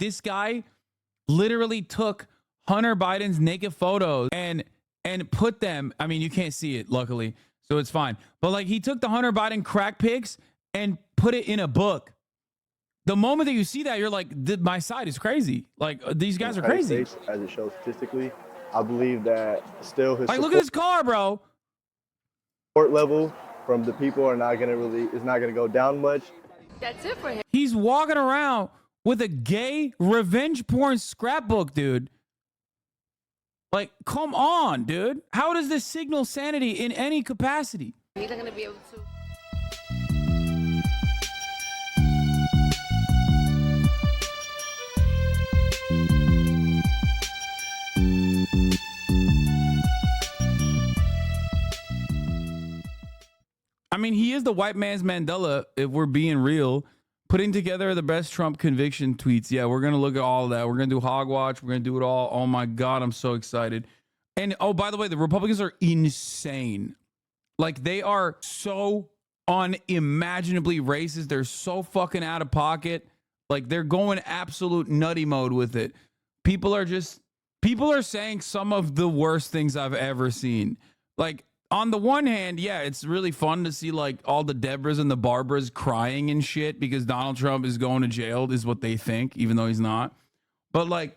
this guy literally took Hunter Biden's naked photos and put them. I mean, you can't see it, luckily, so it's fine. But like, he took the Hunter Biden crack pics and put it in a book. The moment that you see that, you're like, my side is crazy. Like, these guys are crazy. As it shows statistically, I believe that still his look at this car, bro. Support level from the people is not gonna go down much. That's it for him. He's walking around with a gay revenge porn scrapbook, dude. Like, come on, dude. How does this signal sanity in any capacity? He's not gonna be able to. I mean, he is the white man's Mandela, if we're being real. Putting together the best Trump conviction tweets. Yeah, we're going to look at all of that. We're going to do Hogwatch. We're going to do it all. Oh, my God, I'm so excited. And, oh, by the way, the Republicans are insane. Like, they are so unimaginably racist. They're so fucking out of pocket. Like, they're going absolute nutty mode with it. People are saying some of the worst things I've ever seen. Like, on the one hand, yeah, it's really fun to see like all the Debras and the Barbaras crying and shit because Donald Trump is going to jail, is what they think, even though he's not. But like,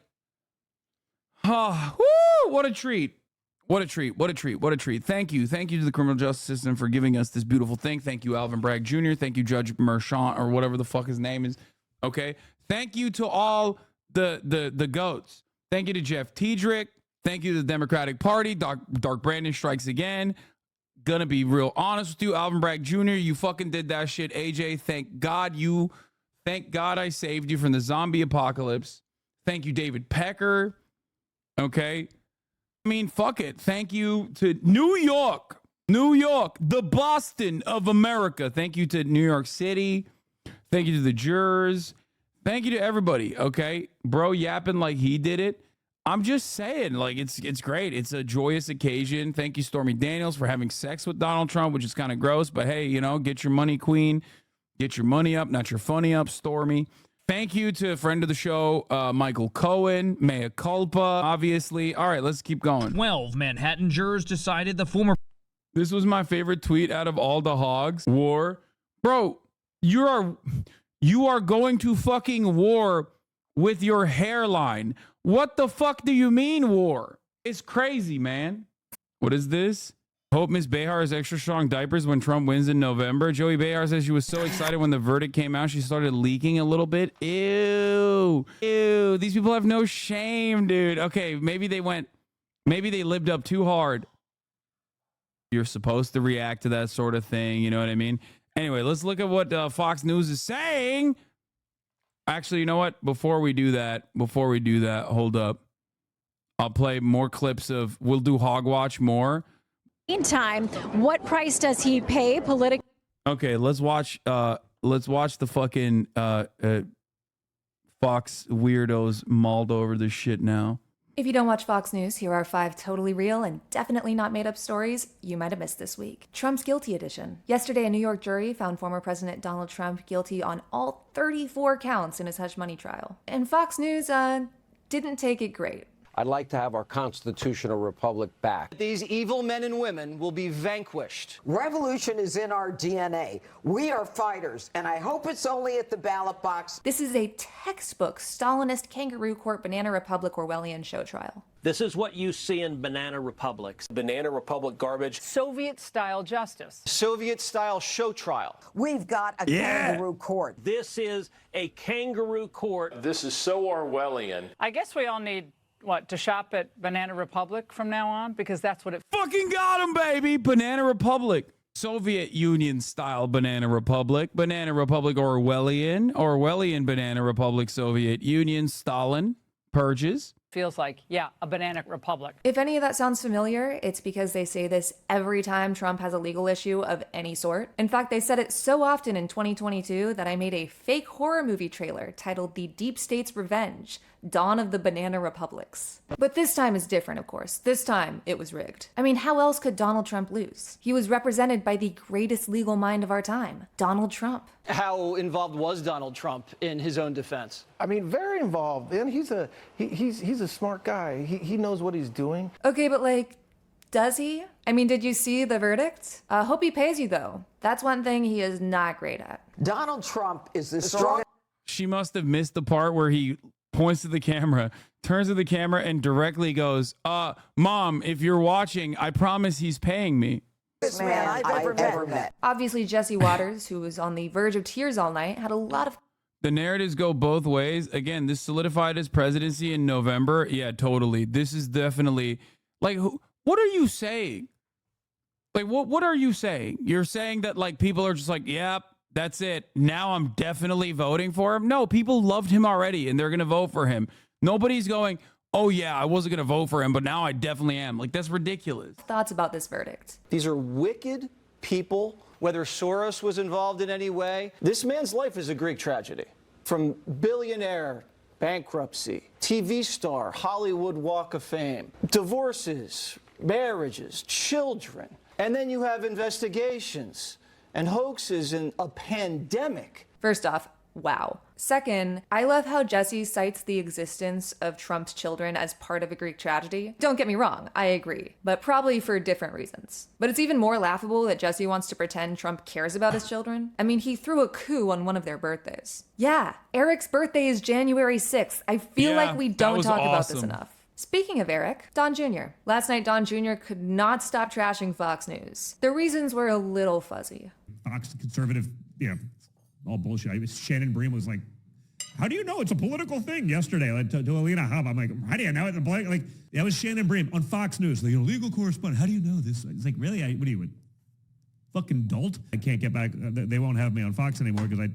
what a treat. What a treat. What a treat. What a treat. Thank you. Thank you to the criminal justice system for giving us this beautiful thing. Thank you, Alvin Bragg Jr. Thank you, Judge Merchant, or whatever the fuck his name is. Okay. Thank you to all the goats. Thank you to Jeff Tiedrick. Thank you to the Democratic Party. Dark Brandon strikes again. Gonna be real honest with you, Alvin Bragg Jr., you fucking did that shit. AJ, thank God I saved you from the zombie apocalypse. Thank you, David Pecker. Okay. I mean, fuck it. Thank you to New York, the Boston of America. Thank you to New York City. Thank you to the jurors. Thank you to everybody. Okay. Bro yapping like he did it. I'm just saying, like, it's great. It's a joyous occasion. Thank you, Stormy Daniels, for having sex with Donald Trump, which is kind of gross. But hey, you know, get your money, queen. Get your money up, not your funny up, Stormy. Thank you to a friend of the show, Michael Cohen. Mea culpa, obviously. All right, let's keep going. 12 Manhattan jurors decided the former... This was my favorite tweet out of all the hogs. War. Bro, you are going to fucking war with your hairline. What the fuck do you mean war? It's crazy, man. What is this? Hope Miss Behar has extra strong diapers when Trump wins in November. Joey Behar says she was so excited when the verdict came out, she started leaking a little bit. Ew. Ew. These people have no shame, dude. Okay, maybe they lived up too hard. You're supposed to react to that sort of thing. You know what I mean? Anyway, let's look at what Fox News is saying. Actually, you know what? Before we do that, hold up. I'll play more clips of, we'll do Hogwatch more. Meantime, what price does he pay politically? Okay, let's watch the fucking Fox weirdos mauled over this shit now. If you don't watch Fox News, here are 5 totally real and definitely not made up stories you might have missed this week. Trump's guilty edition. Yesterday, a New York jury found former President Donald Trump guilty on all 34 counts in his hush money trial. And Fox News, didn't take it great. I'd like to have our constitutional republic back. These evil men and women will be vanquished. Revolution is in our DNA. We are fighters, and I hope it's only at the ballot box. This is a textbook Stalinist kangaroo court banana republic Orwellian show trial. This is what you see in banana republics. Banana republic garbage. Soviet-style justice. Soviet-style show trial. We've got a kangaroo court. This is a kangaroo court. This is so Orwellian. I guess we all need... to shop at Banana Republic from now on? Because that's what it... Fucking got him, baby! Banana Republic. Soviet Union style Banana Republic. Banana Republic Orwellian. Orwellian Banana Republic Soviet Union. Stalin. Purges. feels like, yeah, a banana republic. If any of that sounds familiar, it's because they say this every time Trump has a legal issue of any sort. In fact, they said it so often in 2022 that I made a fake horror movie trailer titled The Deep State's Revenge: Dawn of the Banana Republics. But this time is different, of course. This time, it was rigged. I mean, how else could Donald Trump lose? He was represented by the greatest legal mind of our time, Donald Trump. How involved was Donald Trump in his own defense? I mean, very involved. And he's a smart guy. He knows what he's doing. Okay, but like, does he? I mean, did you see the verdict? Hope he pays you, though. That's one thing he is not great at. Donald Trump is the strongest. She must have missed the part where he points to the camera, turns to the camera, and directly goes, Mom, if you're watching, I promise he's paying me. Man I've ever met. Obviously, Jesse Waters, who was on the verge of tears all night, had a lot of The narratives go both ways. Again, this solidified his presidency in November. Yeah, totally. This is definitely, like, what are you saying? Like, what are you saying? You're saying that, like, people are just like, yep, that's it. Now I'm definitely voting for him. No, people loved him already, and they're going to vote for him. Nobody's going, oh, yeah, I wasn't going to vote for him, but now I definitely am. Like, that's ridiculous. thoughts about this verdict. These are wicked people, whether Soros was involved in any way. This man's life is a Greek tragedy. From billionaire, bankruptcy, TV star, Hollywood Walk of Fame, divorces, marriages, children. And then you have investigations and hoaxes and a pandemic. First off, wow. Second, I love how Jesse cites the existence of Trump's children as part of a Greek tragedy. Don't get me wrong, I agree, but probably for different reasons. But it's even more laughable that Jesse wants to pretend Trump cares about his children. I mean, he threw a coup on one of their birthdays. Yeah, Eric's birthday is January 6th. I feel like we don't talk about this enough. Speaking of Eric, Don Jr. Last night, Don Jr. could not stop trashing Fox News. The reasons were a little fuzzy. Fox conservative, all bullshit. Shannon Bream was like, how do you know it's a political thing yesterday? Like, to Alina Hub, I'm like, how do you know it's a political? Like, that was Shannon Bream on Fox News, like, legal correspondent. How do you know this? It's like, really? What are you, fucking dolt? I can't get back. They won't have me on Fox anymore because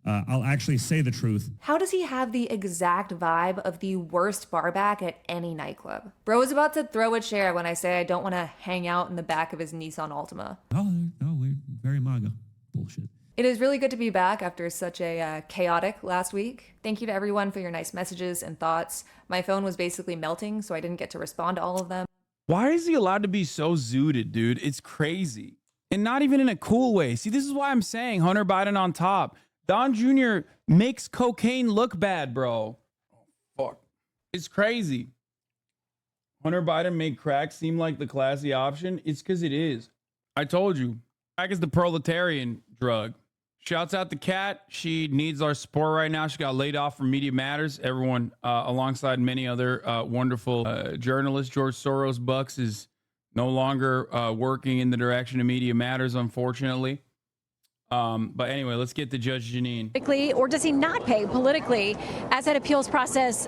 I'll actually say the truth. How does he have the exact vibe of the worst bar back at any nightclub? Bro is about to throw a chair when I say I don't want to hang out in the back of his Nissan Altima. Oh, we're very MAGA. Bullshit. It is really good to be back after such a chaotic last week. Thank you to everyone for your nice messages and thoughts. My phone was basically melting, so I didn't get to respond to all of them. Why is he allowed to be so zooted, dude? It's crazy. And not even in a cool way. See, this is why I'm saying Hunter Biden on top. Don Jr. makes cocaine look bad, bro. Fuck. It's crazy. Hunter Biden made crack seem like the classy option. It's because it is. I told you. Crack is the proletarian drug. Shouts out to Kat. She needs our support right now. She got laid off from Media Matters. Everyone, alongside many other wonderful journalists. George Soros Bucks is no longer working in the direction of Media Matters, unfortunately. But anyway, let's get to Judge Janine. Or does he not pay politically as that appeals process,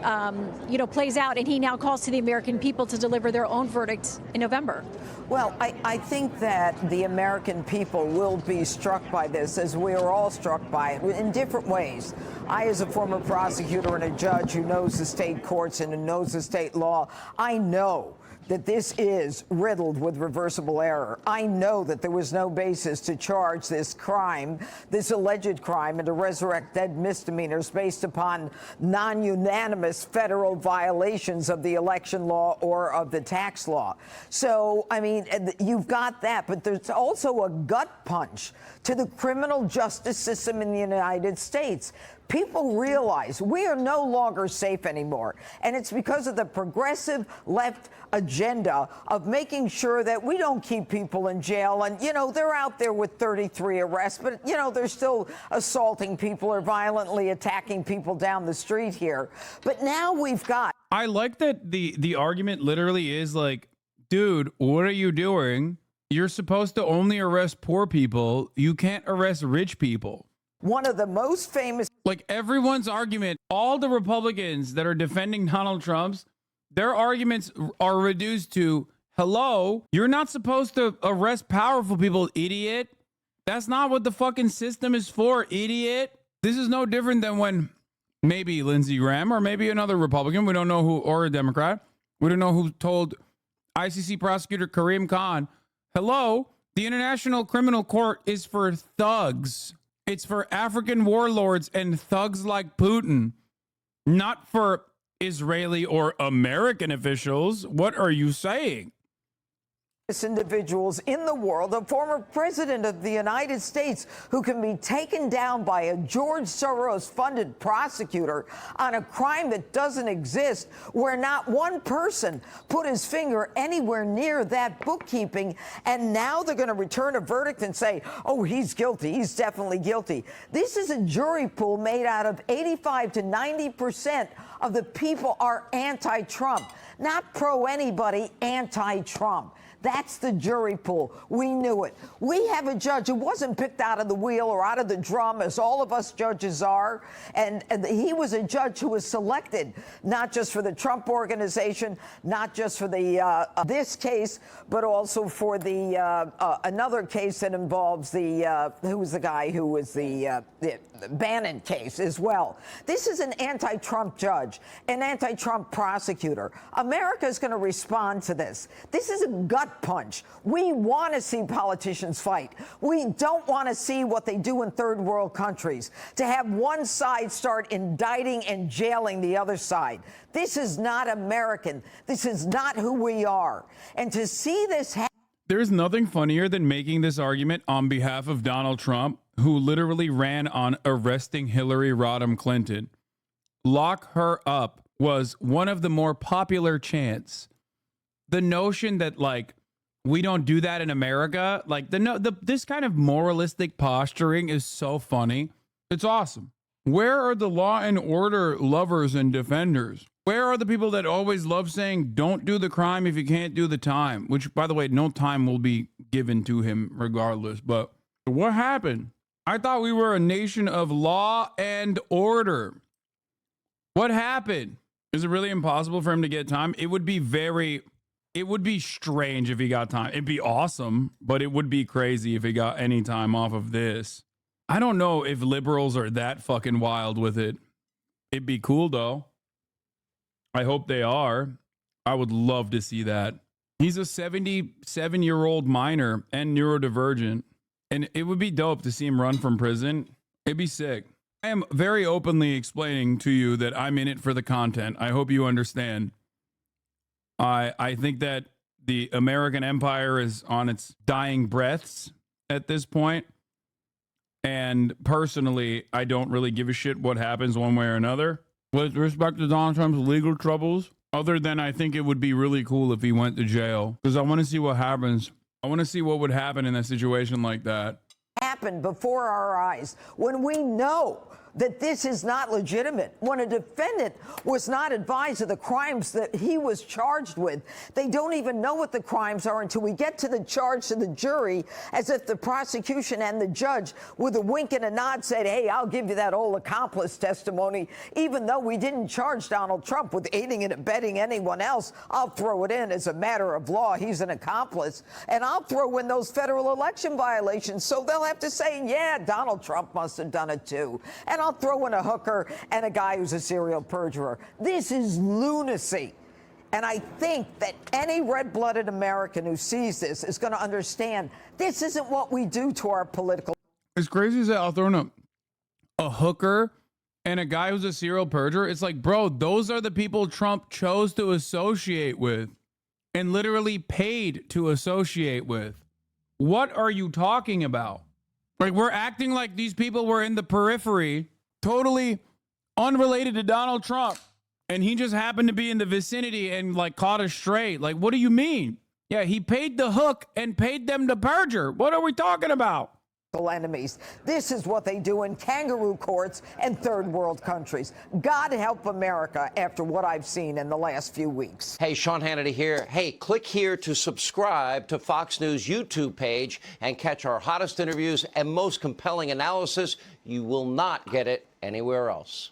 plays out, and he now calls to the American people to deliver their own verdict in November? Well, I think that the American people will be struck by this, as we are all struck by it, in different ways. I, as a former prosecutor and a judge who knows the state courts and who knows the state law, I know that this is riddled with reversible error. I know that there was no basis to charge this crime, this alleged crime, and to resurrect dead misdemeanors based upon non-unanimous federal violations of the election law or of the tax law. So, I mean, you've got that, but there's also a gut punch to the criminal justice system in the United States. People realize we are no longer safe anymore. And it's because of the progressive left agenda of making sure that we don't keep people in jail. And, they're out there with 33 arrests, but, they're still assaulting people or violently attacking people down the street here. But now we've got. I like that the argument literally is like, dude, what are you doing? You're supposed to only arrest poor people. You can't arrest rich people. One of the most famous. Like everyone's argument, all the Republicans that are defending Donald Trump's, their arguments are reduced to, hello, you're not supposed to arrest powerful people, idiot. That's not what the fucking system is for, idiot. This is no different than when maybe Lindsey Graham or maybe another Republican. We don't know who, or a Democrat. We don't know who told ICC prosecutor Kareem Khan, hello, the International Criminal Court is for thugs. It's for African warlords and thugs like Putin, not for Israeli or American officials. What are you saying? Individuals in the world, a former president of the United States who can be taken down by a George Soros funded prosecutor on a crime that doesn't exist, where not one person put his finger anywhere near that bookkeeping, and now they're going to return a verdict and say, oh, he's guilty, he's definitely guilty. This is a jury pool made out of 85 to 90% of the people are anti-Trump, not pro anybody, anti-Trump. That's the jury pool. We knew it. We have a judge who wasn't picked out of the wheel or out of the drum, as all of us judges are. And he was a judge who was selected, not just for the Trump organization, not just for the this case, but also for the another case that involves the who was the guy who was the Bannon case as well. This is an anti-Trump judge, an anti-Trump prosecutor. America is going to respond to this. This is a gut punch. We want to see politicians fight. We don't want to see what they do in third world countries, to have one side start indicting and jailing the other side. This is not American. This is not who we are. And to see this happen. There's nothing funnier than making this argument on behalf of Donald Trump, who literally ran on arresting Hillary Rodham Clinton. Lock her up was one of the more popular chants. The notion that, like, we don't do that in America, like this kind of moralistic posturing is so funny. It's awesome. Where are the law and order lovers and defenders? Where are the people that always love saying, don't do the crime if you can't do the time? Which, by the way, no time will be given to him regardless. But what happened? I thought we were a nation of law and order. What happened? Is it really impossible for him to get time? It would be strange if he got time. It'd be awesome, but it would be crazy if he got any time off of this. I don't know if liberals are that fucking wild with it. It'd be cool, though. I hope they are. I would love to see that. He's a 77-year-old minor and neurodivergent, and it would be dope to see him run from prison. It'd be sick. I am very openly explaining to you that I'm in it for the content. I hope you understand. I think that the American empire is on its dying breaths at this point. And personally, I don't really give a shit what happens one way or another. With respect to Donald Trump's legal troubles, other than I think it would be really cool if he went to jail. Because I want to see what happens. I want to see what would happen in a situation like that. Happened before our eyes when we know that this is not legitimate, when a defendant was not advised of the crimes that he was charged with. They don't even know what the crimes are until we get to the charge to the jury, as if the prosecution and the judge, with a wink and a nod, said, hey, I'll give you that old accomplice testimony. Even though we didn't charge Donald Trump with aiding and abetting anyone else, I'll throw it in as a matter of law. He's an accomplice. And I'll throw in those federal election violations. So they'll have to say, yeah, Donald Trump must have done it too. And I'll throw in a hooker and a guy who's a serial perjurer. This is lunacy. And I think that any red-blooded American who sees this is going to understand this isn't what we do to our political. It's crazy that I'll throw in a hooker and a guy who's a serial perjurer. It's like, bro, those are the people Trump chose to associate with and literally paid to associate with. What are you talking about? Like, we're acting like these people were in the periphery, totally unrelated to Donald Trump, and he just happened to be in the vicinity and, like, caught us straight. Like, what do you mean? Yeah, he paid the hook and paid them to perjure. What are we talking about? Enemies. This is what they do in kangaroo courts and third world countries. God help America after what I've seen in the last few weeks. Hey, Sean Hannity here. Hey, click here to subscribe to Fox News YouTube page and catch our hottest interviews and most compelling analysis. You will not get it anywhere else.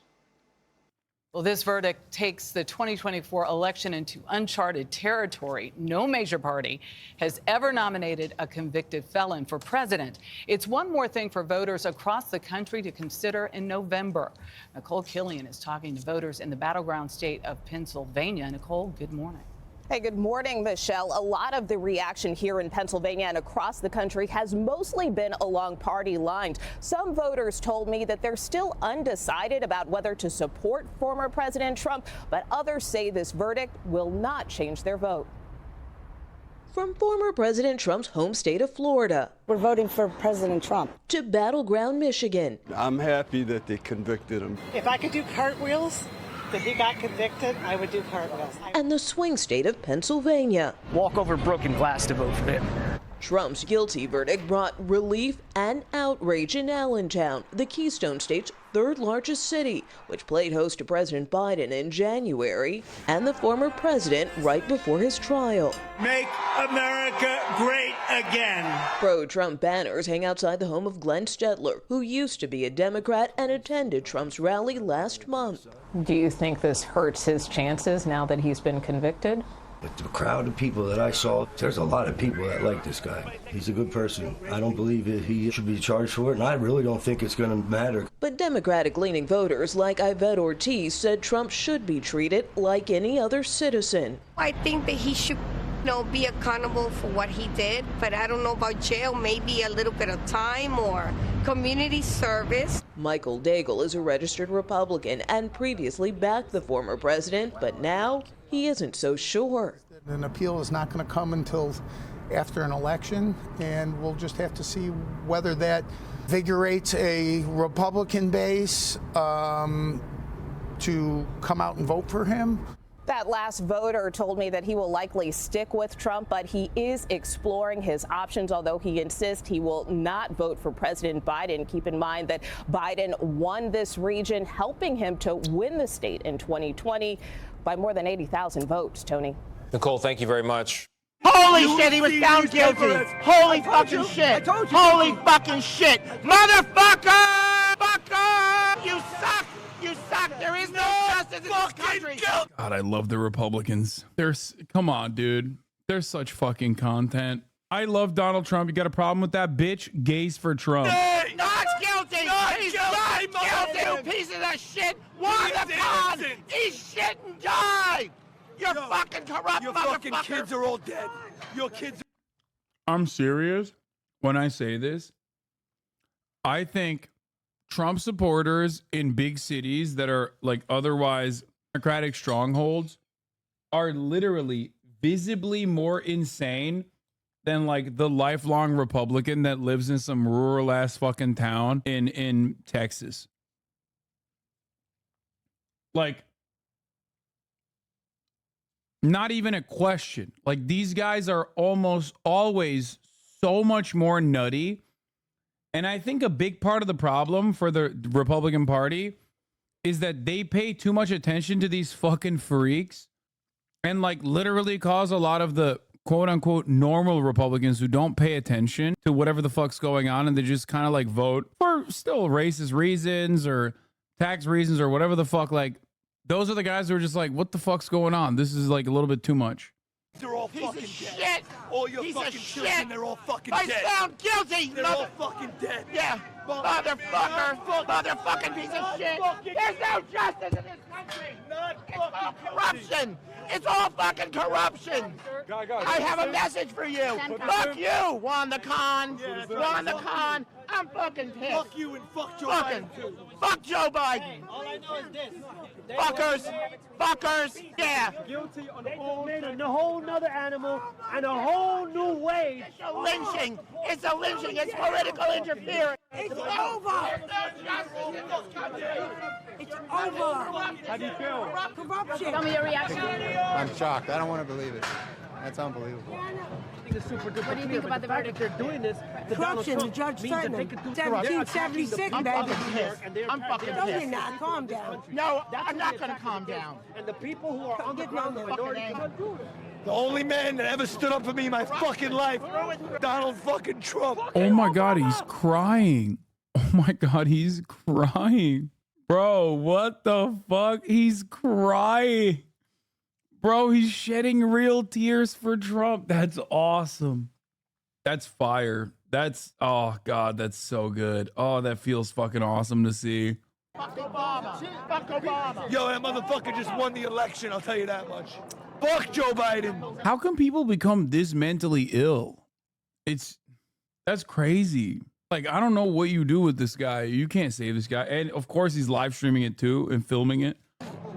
Well, this verdict takes the 2024 election into uncharted territory. No major party has ever nominated a convicted felon for president. It's one more thing for voters across the country to consider in November. Nicole Killian is talking to voters in the battleground state of Pennsylvania. Nicole, good morning. Hey, good morning, Michelle. A lot of the reaction here in Pennsylvania and across the country has mostly been along party lines. Some voters told me that they're still undecided about whether to support former President Trump, but others say this verdict will not change their vote. From former President Trump's home state of Florida. We're voting for President Trump. To battleground Michigan. I'm happy that they convicted him. If I could do cartwheels, if he got convicted, I would do cartwheels. And the swing state of Pennsylvania. Walk over broken glass to vote for him. Trump's guilty verdict brought relief and outrage in Allentown, the Keystone State's third largest city, which played host to President Biden in January, and the former president right before his trial. Make America great again. Pro-Trump banners hang outside the home of Glenn Stetler, who used to be a Democrat and attended Trump's rally last month. Do you think this hurts his chances now that he's been convicted? But the crowd of people that I saw, there's a lot of people that like this guy. He's a good person. I don't believe he should be charged for it, and I really don't think it's going to matter. But Democratic-leaning voters like Yvette Ortiz said Trump should be treated like any other citizen. I think that he should, be accountable for what he did, but I don't know about jail, maybe a little bit of time or community service. Michael Daigle is a registered Republican and previously backed the former president, but now he isn't so sure. An appeal is not going to come until after an election, and we'll just have to see whether that invigorates a Republican base to come out and vote for him. That last voter told me that he will likely stick with Trump, but he is exploring his options, although he insists he will not vote for President Biden. Keep in mind that Biden won this region, helping him to win the state in 2020 by more than 80,000 votes. Tony. Nicole, thank you very much. Holy shit, he was found guilty. Holy fucking shit. Holy fucking shit. Motherfucker! Fucker! You suck! You suck! There is no justice in this country! God, I love the Republicans. Come on, dude. They're such fucking content. I love Donald Trump. You got a problem with that bitch? Gays for Trump. Hey, not guilty! He's not guilty, you pieces of shit! Won the con! He's shit and died! You're fucking corrupt, your fucking kids are all dead. Your kids. I'm serious when I say this. I think Trump supporters in big cities that are like otherwise Democratic strongholds are literally visibly more insane than like the lifelong Republican that lives in some rural ass fucking town in Texas. Like, not even a question. Like, these guys are almost always so much more nutty. And I think a big part of the problem for the Republican Party is that they pay too much attention to these fucking freaks and like literally cause a lot of the quote unquote normal Republicans who don't pay attention to whatever the fuck's going on, and they just kind of like vote for still racist reasons or tax reasons or whatever the fuck. Like, those are the guys who are just like, what the fuck's going on? This is like a little bit too much. They're all fucking dead. All your fucking children, they're all fucking dead. I found guilty. They're all fucking dead. Yeah, motherfucker, motherfucking piece of shit. There's no justice in this country. It's all corruption. It's all fucking corruption. I have a message for you. Fuck you, won the con. Won the con. I'm fucking pissed. Fuck you and fuck Joe Biden too. Fuck Joe Biden. All I know is this. Fuckers. Fuckers. Yeah. Guilty on a whole nother animal and a whole new way. It's a lynching. It's a lynching. It's political interference. It's over. There's no justice in this country. It's over. How do you feel? Corruption. Tell me your reaction. I'm shocked. I don't want to believe it. That's unbelievable. What do you think about the verdict? They're doing this. Corruption, the judge threatened them. 1776, baby. I'm fucking No, pissed. you're not. Calm down. No, I'm not going to calm down. And the people who are on the ground, the minority, the only man that ever stood up for me in my fucking life, Donald fucking Trump. Oh my God, he's crying. Oh my God, he's crying. Bro, what the fuck? He's crying. Bro, he's shedding real tears for Trump. That's awesome. That's fire. That's, oh God, that's so good. Oh, that feels fucking awesome to see. Fuck Obama. Fuck Obama. Yo, that motherfucker just won the election, I'll tell you that much. Fuck Joe Biden. How can people become this mentally ill? That's crazy. Like, I don't know what you do with this guy. You can't save this guy. And of course, he's live streaming it too and filming it.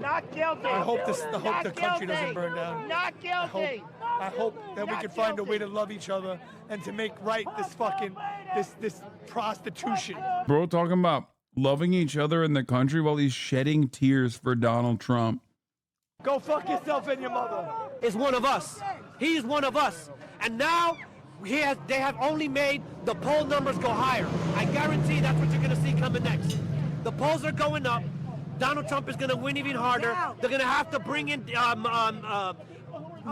Not guilty. I hope the country doesn't burn down. Not guilty. I hope that we can find a way to love each other and to make right this fucking this prostitution. Bro, talking about loving each other in the country while he's shedding tears for Donald Trump. Go fuck yourself and your mother. Is one of us. He's one of us. And now they have only made the poll numbers go higher. I guarantee that's what you're going to see coming next. The polls are going up. Donald Trump is going to win even harder. They're going to have to bring in...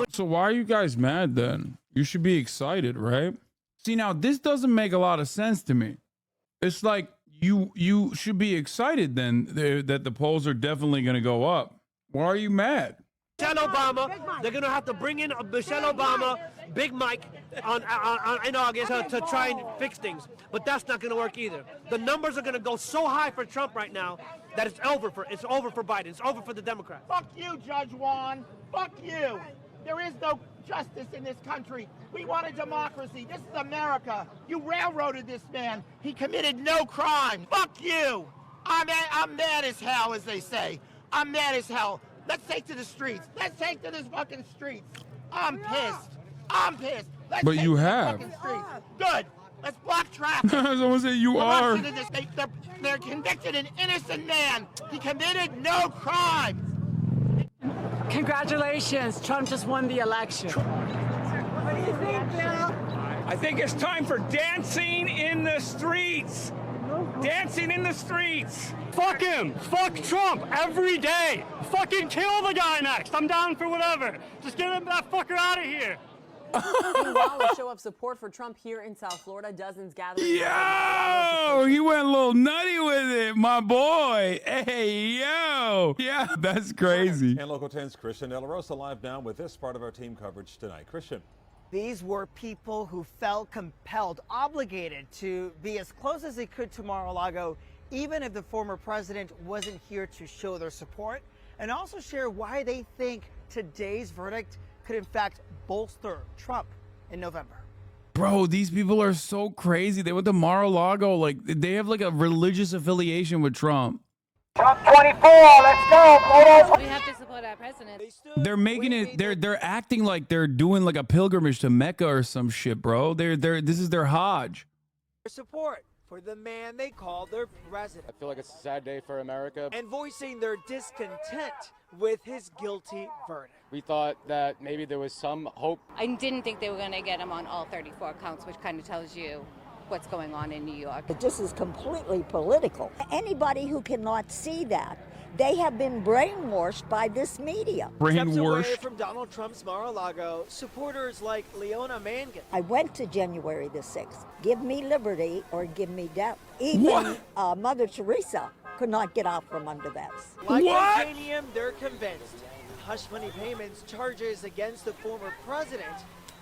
So why are you guys mad then? You should be excited, right? See, now this doesn't make a lot of sense to me. It's like you should be excited then that the polls are definitely going to go up. Why are you mad? Michelle Obama, they're going to have to bring in Michelle Obama, Big Mike, in August to try and fix things. But that's not going to work either. The numbers are going to go so high for Trump right now that it's over for Biden. It's over for the Democrats. Fuck you, Judge Juan. Fuck you. There is no justice in this country. We want a democracy. This is America. You railroaded this man. He committed no crime. Fuck you. I'm mad as hell, as they say. I'm mad as hell. Let's take to the streets. Let's take to the fucking streets. I'm pissed. I'm pissed. Let's But take you to the have. fucking streets. Good. Let's block traffic. Someone said you are. They're convicted an innocent man. He committed no crime. Congratulations, Trump just won the election. What do you think, Bill? I think it's time for dancing in the streets. Dancing in the streets. Fuck him. Fuck Trump every day. Fucking kill the guy next. I'm down for whatever. Just get him that fucker out of here. Meanwhile, a show of support for Trump here in South Florida. Dozens gathering. Yo, he went a little nutty with it, my boy. Hey, yo. Yeah, that's crazy. And Local 10's Christian De La Rosa live now with this part of our team coverage tonight. Christian. These were people who felt compelled, obligated to be as close as they could to Mar-a-Lago, even if the former president wasn't here to show their support, and also share why they think today's verdict could in fact bolster Trump in November. Bro, these people are so crazy. They went to Mar-a-Lago. Like, they have like a religious affiliation with Trump. Trump 24, let's go. We have to support our president. They're making it, they're acting like they're doing like a pilgrimage to Mecca or some shit, bro. This is their Hajj. Support for the man they call their president. I feel like it's a sad day for America. And voicing their discontent with his guilty verdict. We thought that maybe there was some hope. I didn't think they were going to get him on all 34 counts, which kind of tells you what's going on in New York. This is completely political. Anybody who cannot see that, they have been brainwashed by this media. Steps away from Donald Trump's Mar-a-Lago, supporters like Leona Mangan. I went to January the 6th. Give me liberty or give me death. Even Mother Teresa could not get out from under that. Like titanium, they're convinced hush money payments charges against the former president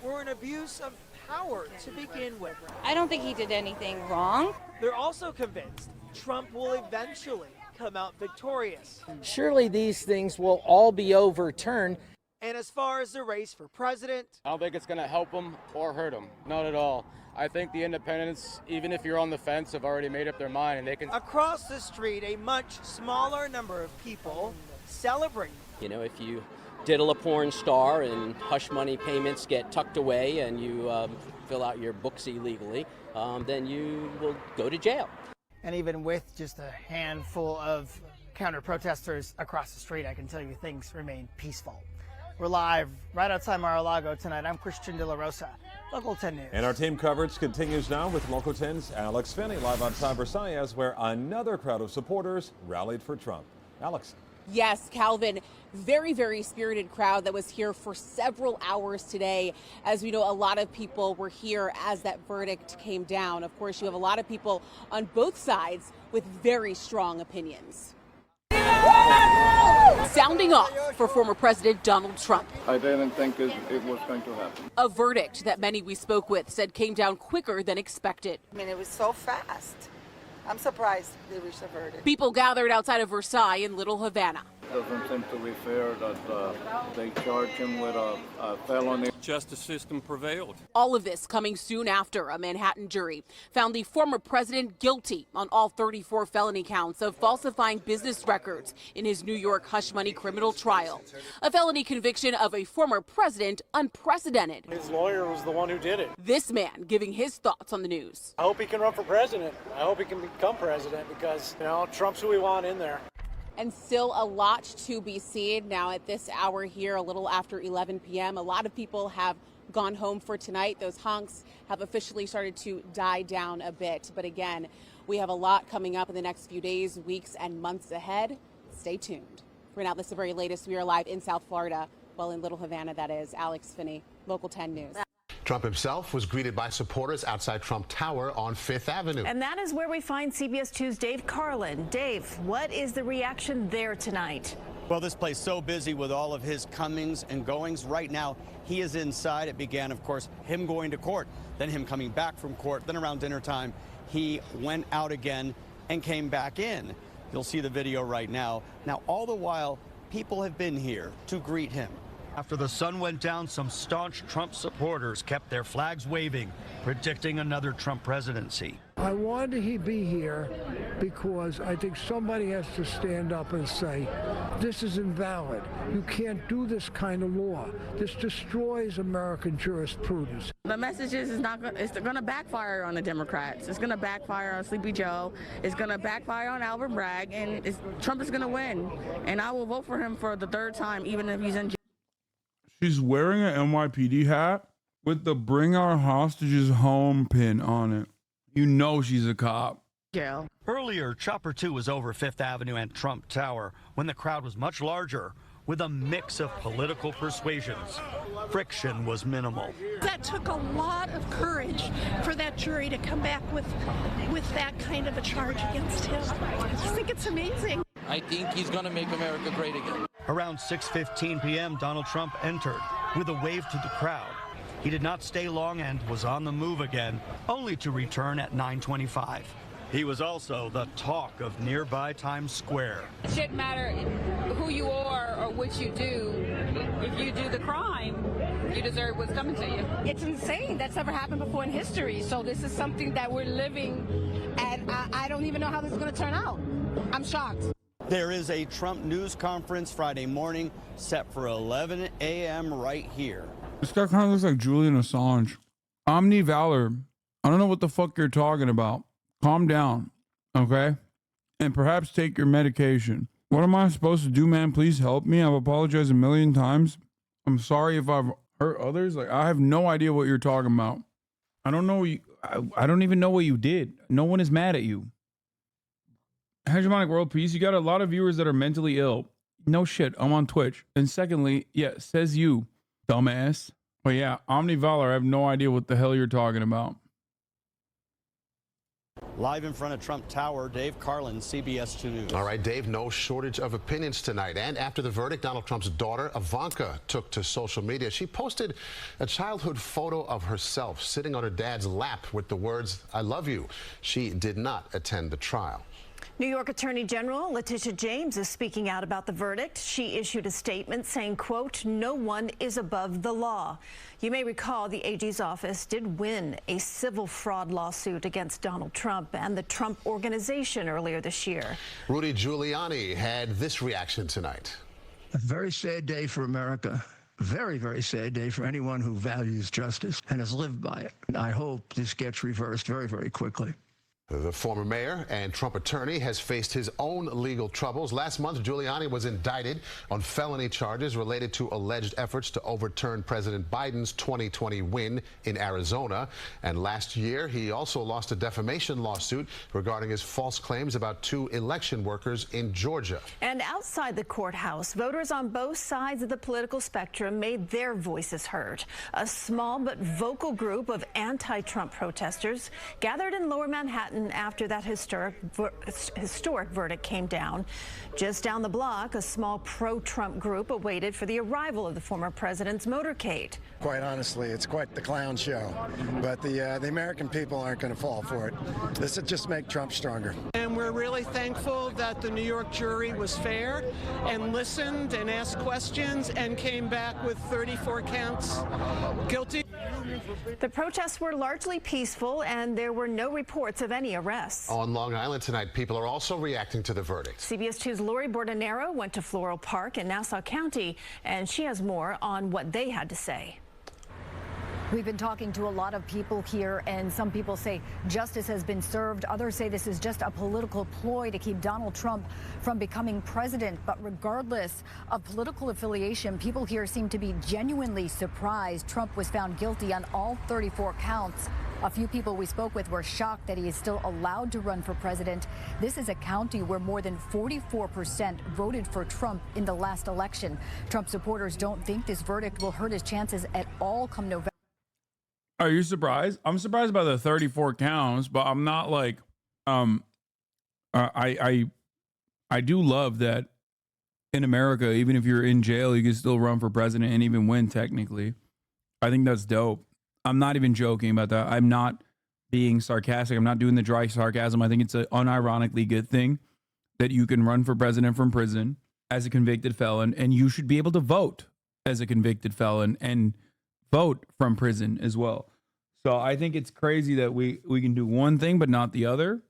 were an abuse of power to begin with. I don't think he did anything wrong. They're also convinced Trump will eventually come out victorious. Surely these things will all be overturned. And as far as the race for president, I don't think it's going to help him or hurt him. Not at all. I think the independents, even if you're on the fence, have already made up their mind, and they can. Across the street, a much smaller number of people celebrate. You know, if you diddle a porn star and hush money payments get tucked away and you fill out your books illegally, then you will go to jail. And even with just a handful of counter-protesters across the street, I can tell you things remain peaceful. We're live right outside Mar-a-Lago tonight. I'm Christian De La Rosa, Local 10 News. And our team coverage continues now with Local 10's Alex Finney live outside Versailles, where another crowd of supporters rallied for Trump. Alex. Yes, Calvin, very, very spirited crowd that was here for several hours today. As we know, a lot of people were here as that verdict came down. Of course, you have a lot of people on both sides with very strong opinions. Sounding off for former President Donald Trump. I didn't think it was going to happen. A verdict that many we spoke with said came down quicker than expected. I mean, it was so fast. I'm surprised they reached a verdict. People gathered outside of Versailles in Little Havana. It doesn't seem to be fair that they charge him with a felony. Justice system prevailed. All of this coming soon after a Manhattan jury found the former president guilty on all 34 felony counts of falsifying business records in his New York hush money criminal trial. A felony conviction of a former president unprecedented. His lawyer was the one who did it. This man giving his thoughts on the news. I hope he can run for president. I hope he can become president because, you know, Trump's who we want in there. And still a lot to be seen now at this hour here, a little after 11 p.m. A lot of people have gone home for tonight. Those honks have officially started to die down a bit. But again, we have a lot coming up in the next few days, weeks, and months ahead. Stay tuned. For now, this is the very latest. We are live in South Florida, well, in Little Havana, that is. Alex Finney, Local 10 News. Trump himself was greeted by supporters outside Trump Tower on Fifth Avenue. And that is where we find CBS 2's Dave Carlin. Dave, what is the reaction there tonight? Well, this place so busy with all of his comings and goings. Right now, he is inside. It began, of course, him going to court, then him coming back from court. Then around dinner time, he went out again and came back in. You'll see the video right now. Now, all the while, people have been here to greet him. After the sun went down, some staunch Trump supporters kept their flags waving, predicting another Trump presidency. I wanted he be here because I think somebody has to stand up and say, this is invalid. You can't do this kind of law. This destroys American jurisprudence. The message is it's going to backfire on the Democrats. It's going to backfire on Sleepy Joe. It's going to backfire on Alvin Bragg, and Trump is going to win. And I will vote for him for the third time, even if he's in jail. She's wearing an NYPD hat with the Bring Our Hostages Home pin on it. You know she's a cop. Jail. Earlier, Chopper 2 was over Fifth Avenue and Trump Tower when the crowd was much larger, with a mix of political persuasions. Friction was minimal. That took a lot of courage for that jury to come back with that kind of a charge against him. I just think it's amazing. I think he's going to make America great again. Around 6:15 p.m., Donald Trump entered with a wave to the crowd. He did not stay long and was on the move again, only to return at 9:25. He was also the talk of nearby Times Square. It shouldn't matter who you are or what you do. If you do the crime, you deserve what's coming to you. It's insane. That's never happened before in history. So this is something that we're living, and I don't even know how this is going to turn out. I'm shocked. There is a Trump news conference Friday morning set for 11 a.m. right here. This guy kind of looks like Julian Assange. Omni Valor. I don't know what the fuck you're talking about. Calm down, okay? And perhaps take your medication. What am I supposed to do, man? Please help me. I've apologized a million times. I'm sorry if I've hurt others. Like, I have no idea what you're talking about. I don't know. I don't even know what you did. No one is mad at you. Hegemonic World Peace, you got a lot of viewers that are mentally ill. No shit, I'm on Twitch. And secondly, yeah, says you, dumbass. But yeah, Omni Valor, I have no idea what the hell you're talking about. Live in front of Trump Tower, Dave Carlin, CBS 2 News. All right, Dave, no shortage of opinions tonight. And after the verdict, Donald Trump's daughter, Ivanka, took to social media. She posted a childhood photo of herself sitting on her dad's lap with the words, "I love you." She did not attend the trial. New York Attorney General Letitia James is speaking out about the verdict. She issued a statement saying, quote, "No one is above the law." You may recall the AG's office did win a civil fraud lawsuit against Donald Trump and the Trump Organization earlier this year. Rudy Giuliani had this reaction tonight. A very sad day for America. Very, very sad day for anyone who values justice and has lived by it. I hope this gets reversed very, very quickly. The former mayor and Trump attorney has faced his own legal troubles. Last month, Giuliani was indicted on felony charges related to alleged efforts to overturn President Biden's 2020 win in Arizona. And last year, he also lost a defamation lawsuit regarding his false claims about 2 election workers in Georgia. And outside the courthouse, voters on both sides of the political spectrum made their voices heard. A small but vocal group of anti-Trump protesters gathered in Lower Manhattan Clinton after that historic verdict came down. Just down the block, a small pro-Trump group awaited for the arrival of the former president's motorcade. Quite honestly, it's quite the clown show, but the American people aren't going to fall for it. This will just make Trump stronger. And we're really thankful that the New York jury was fair and listened and asked questions and came back with 34 counts guilty. The protests were largely peaceful, and there were no reports of any arrests. On Long Island tonight, people are also reacting to the verdict. CBS 2's Lori Bordenero went to Floral Park in Nassau County, and she has more on what they had to say. We've been talking to a lot of people here, and some people say justice has been served. Others say this is just a political ploy to keep Donald Trump from becoming president. But regardless of political affiliation, people here seem to be genuinely surprised Trump was found guilty on all 34 counts. A few people we spoke with were shocked that he is still allowed to run for president. This is a county where more than 44% voted for Trump in the last election. Trump supporters don't think this verdict will hurt his chances at all come November. Are you surprised? I'm surprised by the 34 counts, but I'm not like, I do love that in America, even if you're in jail, you can still run for president and even win technically. I think that's dope. I'm not even joking about that. I'm not being sarcastic. I'm not doing the dry sarcasm. I think it's an unironically good thing that you can run for president from prison as a convicted felon, and you should be able to vote as a convicted felon and vote from prison as well. So I think it's crazy that we can do one thing but not the other.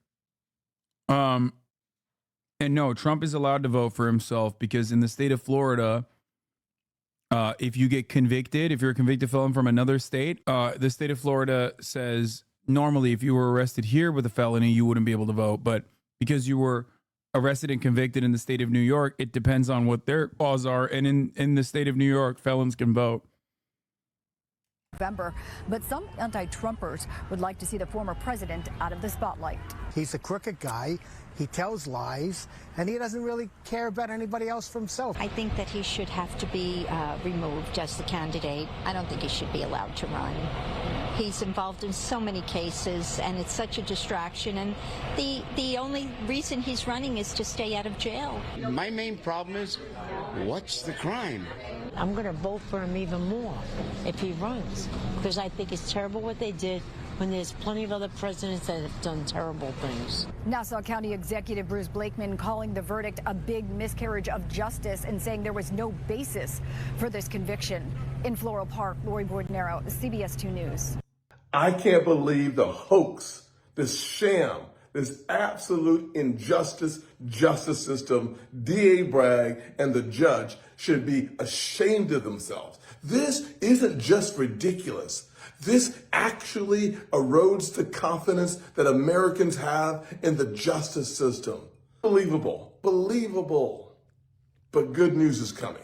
And no, Trump is allowed to vote for himself because in the state of Florida, if you get convicted, if you're a convicted felon from another state, the state of Florida says normally if you were arrested here with a felony, you wouldn't be able to vote. But because you were arrested and convicted in the state of New York, it depends on what their laws are. And in the state of New York, felons can vote. November, but some anti-Trumpers would like to see the former president out of the spotlight. He's a crooked guy. He tells lies, and he doesn't really care about anybody else for himself. I think that he should have to be removed as the candidate. I don't think he should be allowed to run. He's involved in so many cases, and it's such a distraction. And the only reason he's running is to stay out of jail. My main problem is, what's the crime? I'm going to vote for him even more if he runs, because I think it's terrible what they did when there's plenty of other presidents that have done terrible things. Nassau County Executive Bruce Blakeman calling the verdict a big miscarriage of justice and saying there was no basis for this conviction. In Floral Park, Lori Bordenero, CBS 2 News. I can't believe the hoax, this sham, this absolute injustice justice system. D.A. Bragg and the judge should be ashamed of themselves. This isn't just ridiculous. This actually erodes the confidence that Americans have in the justice system. Believable, believable. But good news is coming.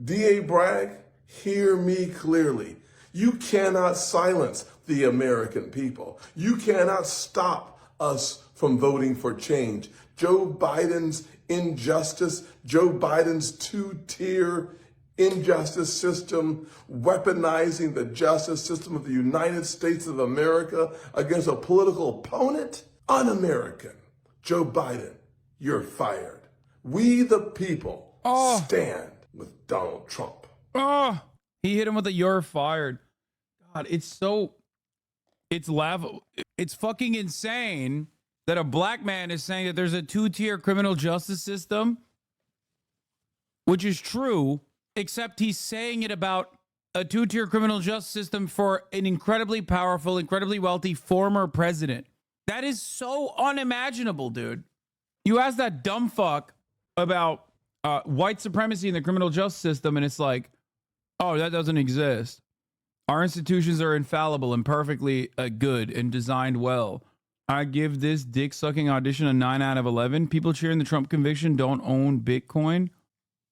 D.A. Bragg, hear me clearly. You cannot silence the American people. You cannot stop us from voting for change. Joe Biden's injustice, Joe Biden's two-tier injustice system, weaponizing the justice system of the United States of America against a political opponent, un-American. Joe Biden, you're fired. We the people stand with Donald Trump. He hit him with a "you're fired." God, it's laughable. It's fucking insane that a black man is saying that there's a two-tier criminal justice system, which is true, except he's saying it about a two-tier criminal justice system for an incredibly powerful, incredibly wealthy former president. That is so unimaginable, dude. You ask that dumb fuck about white supremacy in the criminal justice system, and it's like, oh, that doesn't exist. Our institutions are infallible and perfectly good and designed well. I give this dick-sucking audition a 9 out of 11. People cheering the Trump conviction don't own Bitcoin.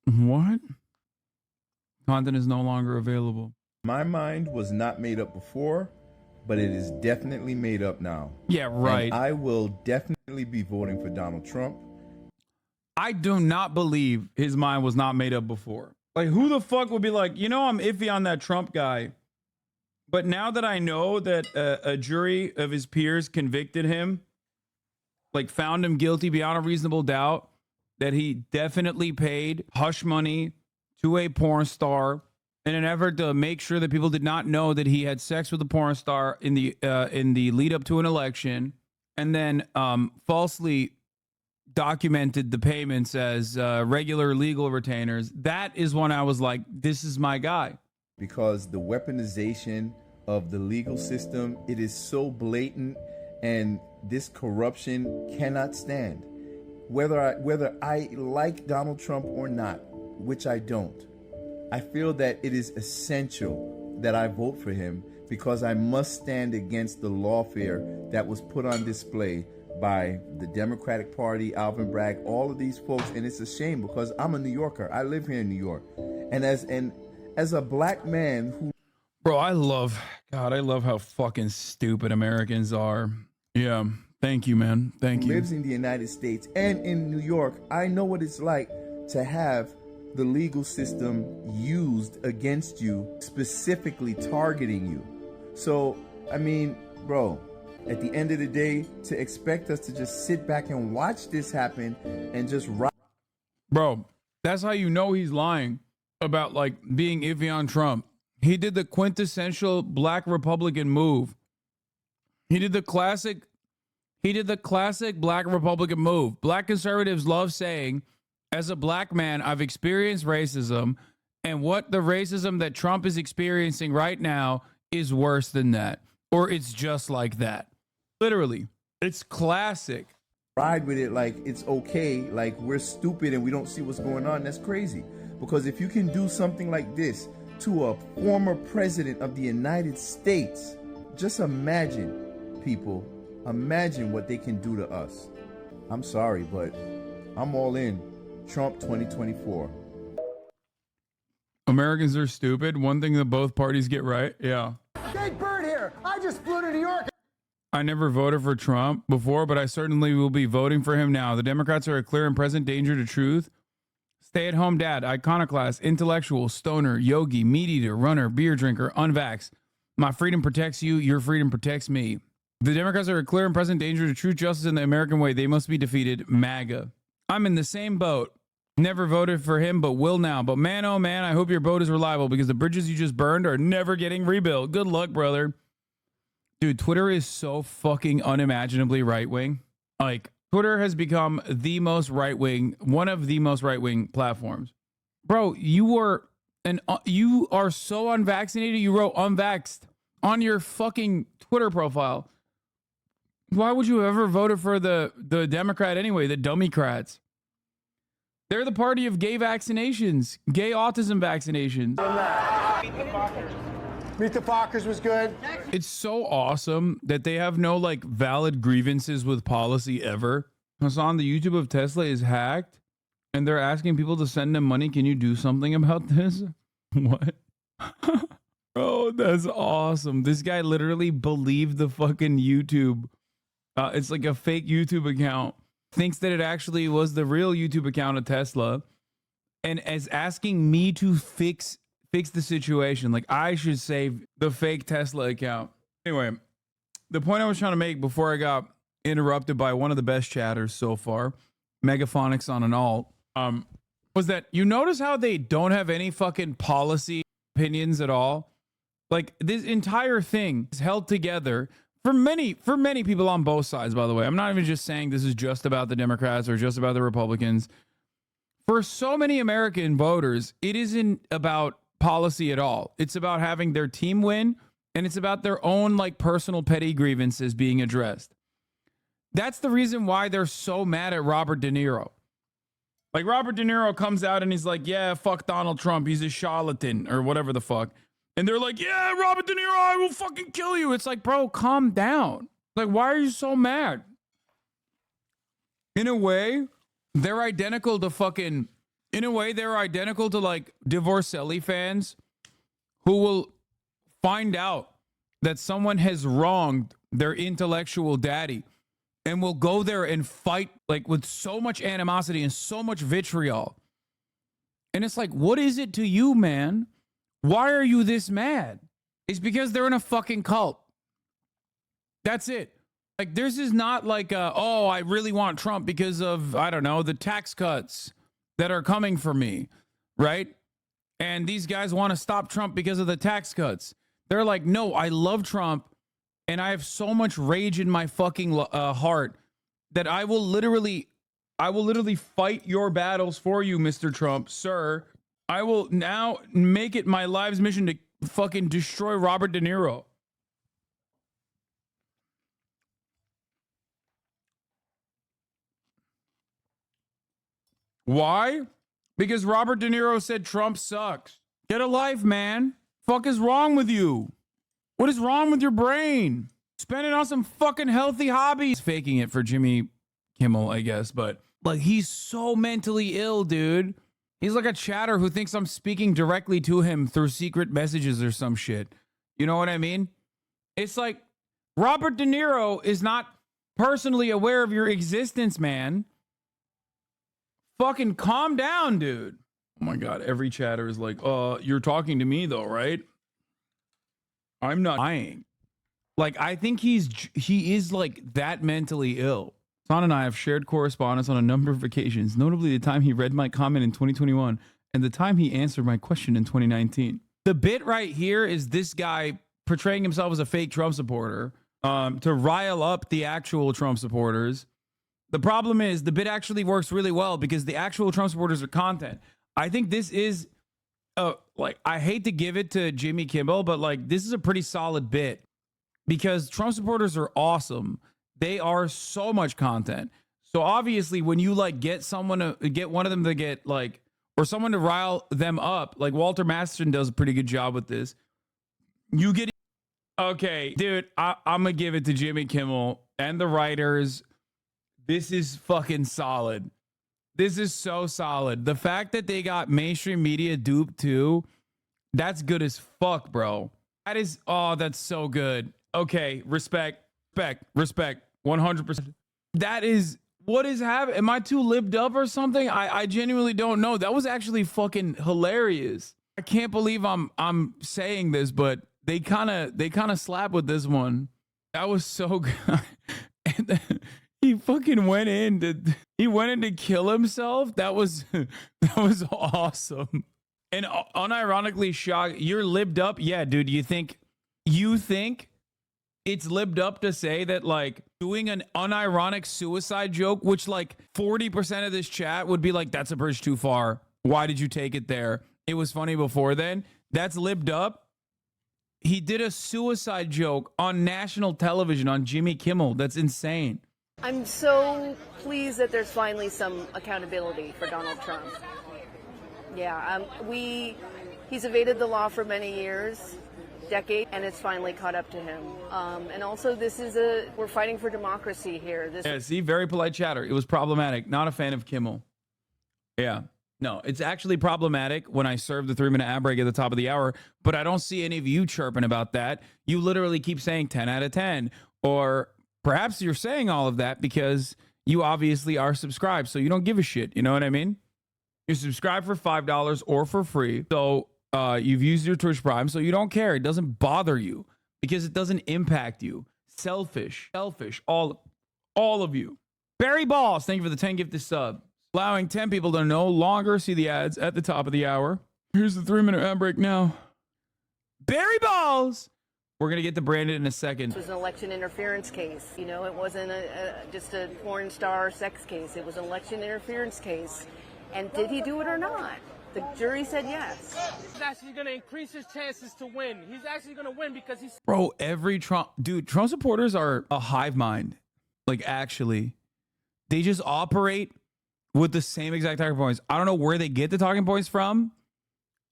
What? Content is no longer available. My mind was not made up before, but it is definitely made up now. Yeah, right. And I will definitely be voting for Donald Trump. I do not believe his mind was not made up before. Like, who the fuck would be like, you know, I'm iffy on that Trump guy, But now that I know that a jury of his peers convicted him, like found him guilty beyond a reasonable doubt, that he definitely paid hush money to a porn star in an effort to make sure that people did not know that he had sex with a porn star in the lead up to an election, and then falsely documented the payments as regular legal retainers. That is when I was like, this is my guy. Because the weaponization of the legal system, it is so blatant, and this corruption cannot stand. Whether I like Donald Trump or not, which I don't, I feel that it is essential that I vote for him because I must stand against the lawfare that was put on display by the Democratic Party, Alvin Bragg, all of these folks. And it's a shame because I'm a New Yorker. I live here in New York. And as a black man who... Bro, I love how fucking stupid Americans are. Yeah. Thank you, man. Thank you. Lives in the United States and in New York, I know what it's like to have the legal system used against you, specifically targeting you. So, I mean, bro, at the end of the day, to expect us to just sit back and watch this happen and just rock. Bro, that's how you know he's lying about like being iffy on Trump. He did the quintessential black Republican move. He did the classic black Republican move. Black conservatives love saying, as a black man, I've experienced racism, and what the racism that Trump is experiencing right now is worse than that, or it's just like that. Literally, it's classic. Ride with it like it's okay, like we're stupid and we don't see what's going on. That's crazy. Because if you can do something like this to a former president of the United States, just imagine, people, imagine what they can do to us. I'm sorry, but I'm all in. Trump 2024. Americans are stupid. One thing that both parties get right. Yeah. Jake Bird here. I just flew to New York. I never voted for Trump before, but I certainly will be voting for him now. The Democrats are a clear and present danger to truth. Stay-at-home dad, iconoclast, intellectual, stoner, yogi, meat eater, runner, beer drinker, unvaxxed. My freedom protects you. Your freedom protects me. The Democrats are a clear and present danger to true justice in the American way. They must be defeated. MAGA. I'm in the same boat. Never voted for him, but will now. But man, oh man, I hope your boat is reliable because the bridges you just burned are never getting rebuilt. Good luck, brother. Dude, Twitter is so fucking unimaginably right-wing. Like, Twitter has become the most right-wing, one of the most right-wing platforms. Bro, you are so unvaccinated, you wrote unvaxxed on your fucking Twitter profile. Why would you have ever voted for the Democrat anyway, the Dummycrats? They're the party of gay vaccinations, gay autism vaccinations. Meet the Fockers was good. It's so awesome that they have no like valid grievances with policy ever. Hasan, the YouTube of Tesla is hacked and they're asking people to send them money. Can you do something about this? What? Bro, that's awesome. This guy literally believed the fucking YouTube. It's like a fake YouTube account. Thinks that it actually was the real YouTube account of Tesla and is asking me to fix the situation. Like I should save the fake Tesla account. Anyway, the point I was trying to make before I got interrupted by one of the best chatters so far, Megaphonics on an alt, was that you notice how they don't have any fucking policy opinions at all? Like this entire thing is held together for many people on both sides, by the way. I'm not even just saying this is just about the Democrats or just about the Republicans. For so many American voters, it isn't about policy at all. It's about having their team win, and it's about their own like personal petty grievances being addressed. That's the reason why they're so mad at Robert De Niro. Like Robert De Niro comes out and he's like, yeah, fuck Donald Trump. He's a charlatan or whatever the fuck. And they're like, yeah, Robert De Niro, I will fucking kill you. It's like, bro, calm down. Like, why are you so mad? In a way, they're identical to like Divorcelli fans who will find out that someone has wronged their intellectual daddy and will go there and fight like with so much animosity and so much vitriol. And it's like, what is it to you, man? Why are you this mad? is because they're in a fucking cult. That's it. Like, this is not like, oh, I really want Trump because of, I don't know, the tax cuts that are coming for me, right? And these guys want to stop Trump because of the tax cuts. They're like, no, I love Trump, and I have so much rage in my fucking heart that I will literally fight your battles for you, Mr. Trump, sir. I will now make it my life's mission to fucking destroy Robert De Niro. Why? Because Robert De Niro said Trump sucks. Get a life, man. Fuck is wrong with you? What is wrong with your brain? Spend it on some fucking healthy hobbies. Faking it for Jimmy Kimmel, I guess, but like, he's so mentally ill, dude. He's like a chatter who thinks I'm speaking directly to him through secret messages or some shit. You know what I mean? It's like Robert De Niro is not personally aware of your existence, man. Fucking calm down, dude. Oh my God. Every chatter is like, you're talking to me though, right? I'm not lying. Like, I think he is like that mentally ill. Son and I have shared correspondence on a number of occasions, notably the time he read my comment in 2021 and the time he answered my question in 2019. The bit right here is this guy portraying himself as a fake Trump supporter to rile up the actual Trump supporters. The problem is the bit actually works really well because the actual Trump supporters are content. I think this is, like, I hate to give it to Jimmy Kimmel, but like, this is a pretty solid bit because Trump supporters are awesome. They are so much content. So obviously when you like get someone to get one of them to get like, or someone to rile them up, like Walter Masterson does a pretty good job with this. You get, okay, dude, I'm gonna give it to Jimmy Kimmel and the writers. This is fucking solid. This is so solid. The fact that they got mainstream media duped too, that's good as fuck, bro. That is, oh, that's so good. Okay, respect. 100%. That is, what is happening? Am I too libbed up or something? I genuinely don't know. That was actually fucking hilarious. I can't believe I'm saying this, but they kind of slapped with this one. That was so good. And then he fucking went in to kill himself. That was awesome. And unironically shocked. You're libbed up? Yeah, dude. You think it's libbed up to say that, like, doing an unironic suicide joke, which like 40% of this chat would be like, that's a bridge too far. Why did you take it there? It was funny before then. That's libbed up. He did a suicide joke on national television on Jimmy Kimmel. That's insane. I'm so pleased that there's finally some accountability for Donald Trump. Yeah, he's evaded the law for many years. Decade, and it's finally caught up to him. And also, we're fighting for democracy here. Yeah, see, very polite chatter. It was problematic. Not a fan of Kimmel. Yeah, no, it's actually problematic when I serve the 3-minute ad break at the top of the hour, but I don't see any of you chirping about that. You literally keep saying 10 out of 10, or perhaps you're saying all of that because you obviously are subscribed, so you don't give a shit. You know what I mean? You're subscribed for $5 or for free. So you've used your Twitch Prime, so you don't care. It doesn't bother you because it doesn't impact you. Selfish, all of you. Barry Balls, thank you for the 10 gifted sub. Allowing 10 people to no longer see the ads at the top of the hour. Here's the 3-minute ad break now. Barry Balls! We're going to get to Brandon in a second. This was an election interference case. You know, it wasn't just a porn star sex case. It was an election interference case. And did he do it or not? The jury said yes. He's actually going to increase his chances to win. He's actually going to win because he's... Bro, every Trump... Dude, Trump supporters are a hive mind. Like, actually. They just operate with the same exact talking points. I don't know where they get the talking points from.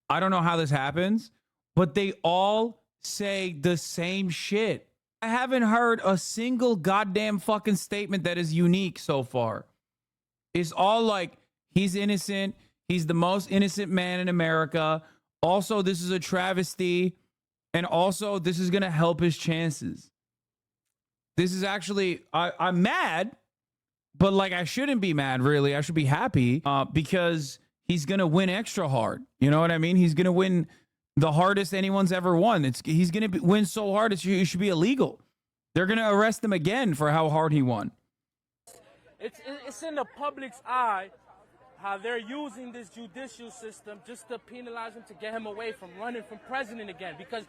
I don't know how this happens. But they all say the same shit. I haven't heard a single goddamn fucking statement that is unique so far. It's all like, he's innocent. He's the most innocent man in America. Also, this is a travesty. And also, this is going to help his chances. This is actually, I'm mad, but like, I shouldn't be mad, really. I should be happy because he's going to win extra hard. You know what I mean? He's going to win the hardest anyone's ever won. He's going to win so hard it should be illegal. They're going to arrest him again for how hard he won. It's in the public's eye how they're using this judicial system just to penalize him, to get him away from running for president again. Because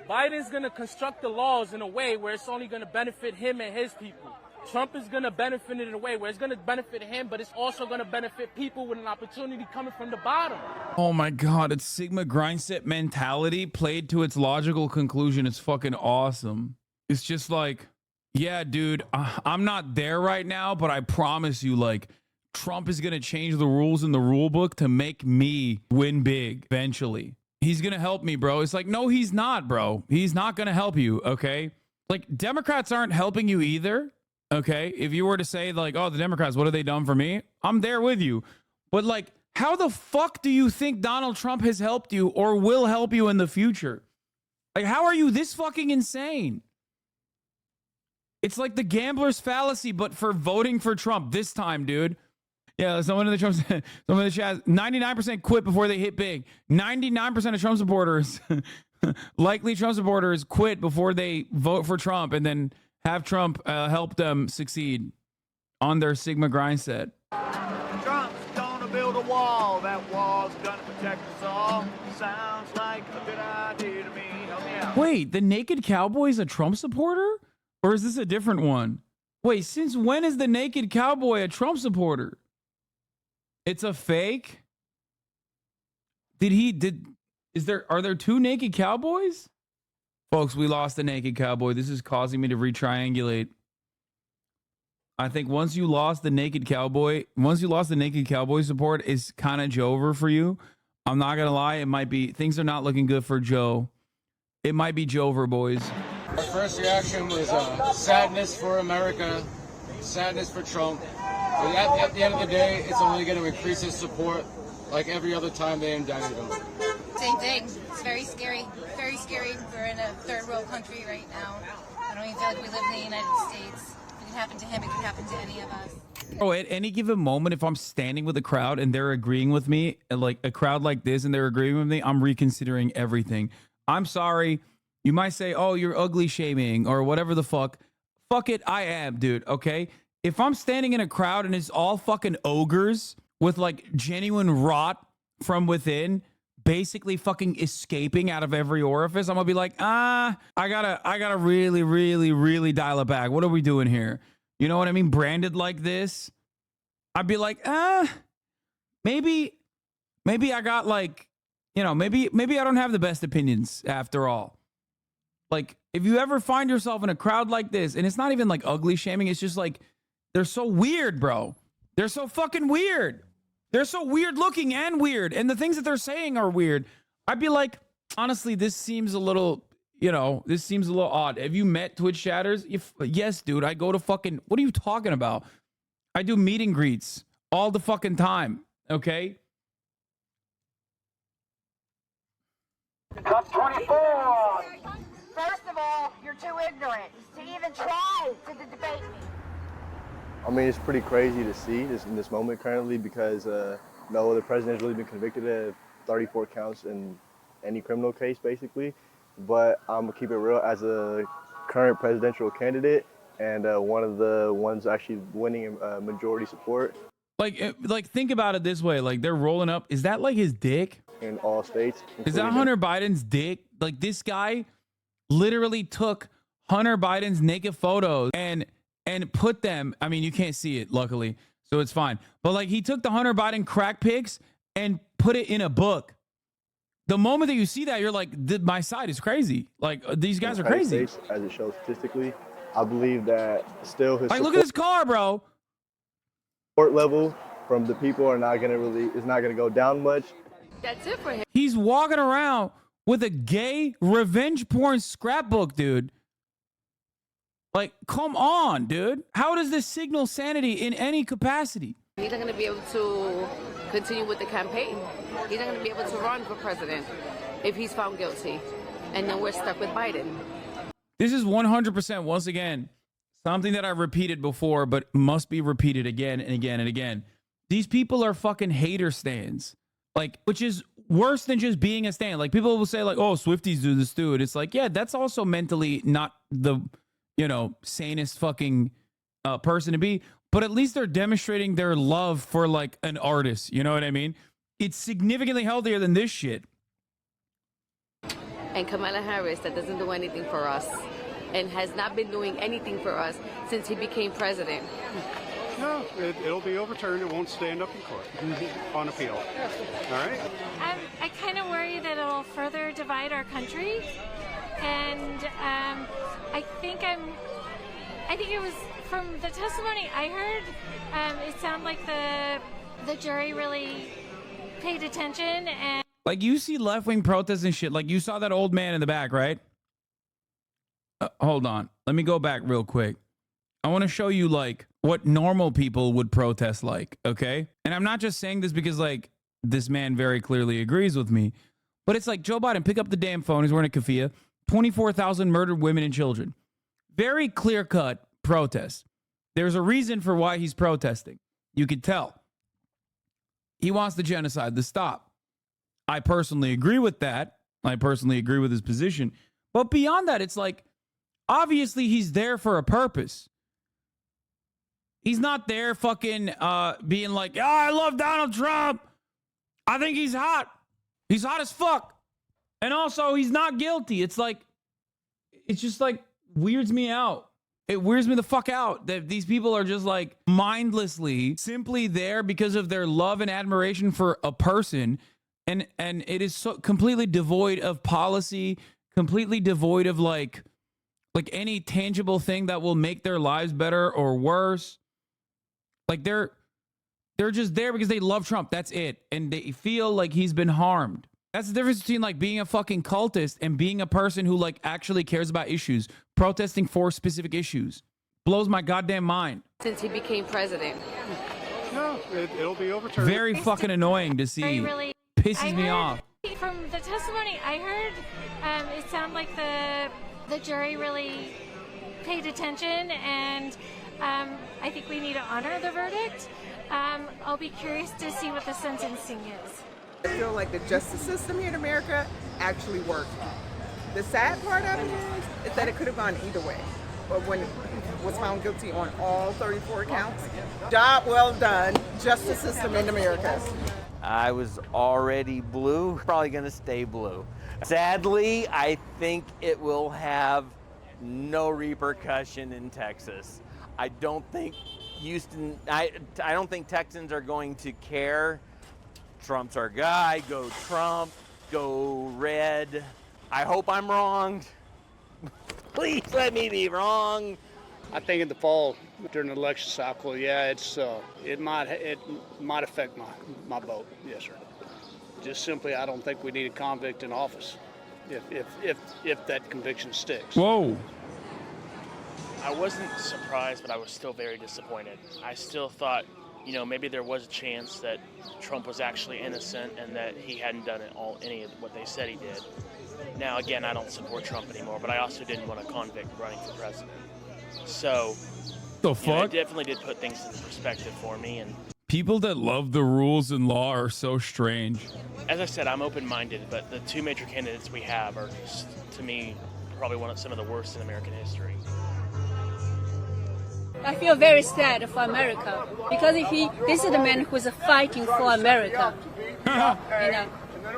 Biden's going to construct the laws in a way where it's only going to benefit him and his people. Trump is going to benefit it in a way where it's going to benefit him, but it's also going to benefit people with an opportunity coming from the bottom. Oh my God, it's Sigma grindset mentality played to its logical conclusion. It's fucking awesome. It's just like, yeah, dude, I'm not there right now, but I promise you, like, Trump is going to change the rules in the rule book to make me win big eventually. He's going to help me, bro. It's like, no, he's not, bro. He's not going to help you, okay? Like, Democrats aren't helping you either, okay? If you were to say, like, oh, the Democrats, what have they done for me? I'm there with you. But, like, how the fuck do you think Donald Trump has helped you or will help you in the future? Like, how are you this fucking insane? It's like the gambler's fallacy, but for voting for Trump this time, dude. Yeah, someone in the chat, 99% quit before they hit big. 99% of Trump supporters, likely Trump supporters, quit before they vote for Trump and then have Trump help them succeed on their Sigma grind set. Trump's gonna build a wall. That wall's gonna protect us all. Sounds like a good idea to me. Help me out. Wait, the Naked Cowboy's a Trump supporter? Or is this a different one? Wait, since when is the Naked Cowboy a Trump supporter? It's a fake? Are there two Naked Cowboys? Folks, we lost the Naked Cowboy. This is causing me to retriangulate. I think once you lost the Naked Cowboy support, it's kind of over for you. I'm not gonna lie, it might be, things are not looking good for Joe. It might be Jover, boys. Our first reaction was sadness for America, sadness for Trump. But at the end of the day, it's only going to increase his support like every other time they indicted him. Same thing. It's very scary. Very scary. We're in a third world country right now. I don't even feel like we live in the United States. If it could happen to him, it could happen to any of us. Oh, at any given moment, if I'm standing with a crowd and they're agreeing with me, like a crowd like this, and they're agreeing with me, I'm reconsidering everything. I'm sorry. You might say, oh, you're ugly shaming or whatever the fuck. Fuck it, I am, dude, okay? If I'm standing in a crowd and it's all fucking ogres with like genuine rot from within, basically fucking escaping out of every orifice, I'm gonna be like, I gotta really, really, really dial it back. What are we doing here? You know what I mean? Branded like this, I'd be like, maybe I got like, you know, maybe I don't have the best opinions after all. Like, if you ever find yourself in a crowd like this, and it's not even like ugly shaming, it's just like, they're so weird, bro. They're so fucking weird. They're so weird looking and weird. And the things that they're saying are weird. I'd be like, honestly, this seems a little, you know, this seems a little odd. Have you met Twitch chatters? Yes, dude. I go to fucking, what are you talking about? I do meet and greets all the fucking time. Okay? Cup 24. First of all, you're too ignorant to even try to debate me. I mean, it's pretty crazy to see this in this moment currently because no other president has really been convicted of 34 counts in any criminal case, basically. But I'm gonna keep it real, as a current presidential candidate and one of the ones actually winning majority support. Like think about it this way: like they're rolling up. Is that like his dick? In all states. Is that Hunter Biden's dick? Like, this guy literally took Hunter Biden's naked photos and put them, I mean, you can't see it, luckily, so it's fine. But like, he took the Hunter Biden crack pics and put it in a book. The moment that you see that, you're like, my side is crazy. Like, these guys are crazy. States, as it shows statistically, I believe that still his like, look at this car, bro. Support level from the people are not gonna is not gonna go down much. That's it for him. He's walking around with a gay revenge porn scrapbook, dude. Like, come on, dude. How does this signal sanity in any capacity? He's not going to be able to continue with the campaign. He's not going to be able to run for president if he's found guilty. And then we're stuck with Biden. This is 100%, once again, something that I repeated before, but must be repeated again and again and again. These people are fucking hater stands. Like, which is worse than just being a stan. Like, people will say, like, oh, Swifties do this too. And it's like, yeah, that's also mentally not the, sanest fucking person to be. But at least they're demonstrating their love for, like, an artist. You know what I mean? It's significantly healthier than this shit. And Kamala Harris, that doesn't do anything for us and has not been doing anything for us since he became president. No, it'll be overturned. It won't stand up in court on appeal. All right? I kind of worry that it'll further divide our country. And I think it was from the testimony I heard, it sounded like the jury really paid attention. And like, you see left-wing protests and shit. Like, you saw that old man in the back, right? Hold on. Let me go back real quick. I want to show you, like, what normal people would protest like, okay? And I'm not just saying this because, like, this man very clearly agrees with me, but it's like, Joe Biden, pick up the damn phone. He's wearing a keffiyeh. 24,000 murdered women and children. Very clear-cut protest. There's a reason for why he's protesting. You could tell. He wants the genocide to stop. I personally agree with that. I personally agree with his position. But beyond that, it's like, obviously he's there for a purpose. He's not there fucking being like, oh, I love Donald Trump. I think he's hot. He's hot as fuck. And also, he's not guilty. It's like, it's just like weirds me out. It weirds me the fuck out that these people are just like mindlessly simply there because of their love and admiration for a person. And it is so completely devoid of policy, completely devoid of like any tangible thing that will make their lives better or worse. Like, they're just there because they love Trump. That's it. And they feel like he's been harmed. That's the difference between, like, being a fucking cultist and being a person who, like, actually cares about issues. Protesting for specific issues. Blows my goddamn mind. Since he became president. No, it'll be overturned. Very fucking annoying to see. Pisses me off. From the testimony I heard, it sounded like the jury really paid attention, and I think we need to honor the verdict. I'll be curious to see what the sentencing is. I feel like the justice system here in America actually works. The sad part of it is that it could have gone either way. But when he was found guilty on all 34 counts, job well done, justice system in America. I was already blue, probably going to stay blue. Sadly, I think it will have no repercussion in Texas. I don't think I don't think Texans are going to care. Trump's our guy. Go Trump. Go red. I hope I'm wrong. Please let me be wrong. I think in the fall during the election cycle, yeah, it might affect my vote. Yes, sir. Just simply, I don't think we need a convict in office if that conviction sticks. Whoa. I wasn't surprised, but I was still very disappointed. I still thought, maybe there was a chance that Trump was actually innocent and that he hadn't done any of what they said he did. Now, again, I don't support Trump anymore, but I also didn't want a convict running for president. So, the fuck? It definitely did put things into perspective for me. And people that love the rules and law are so strange. As I said, I'm open-minded, but the two major candidates we have are, just, to me, probably some of the worst in American history. I feel very sad for America because this is the man who's fighting for America.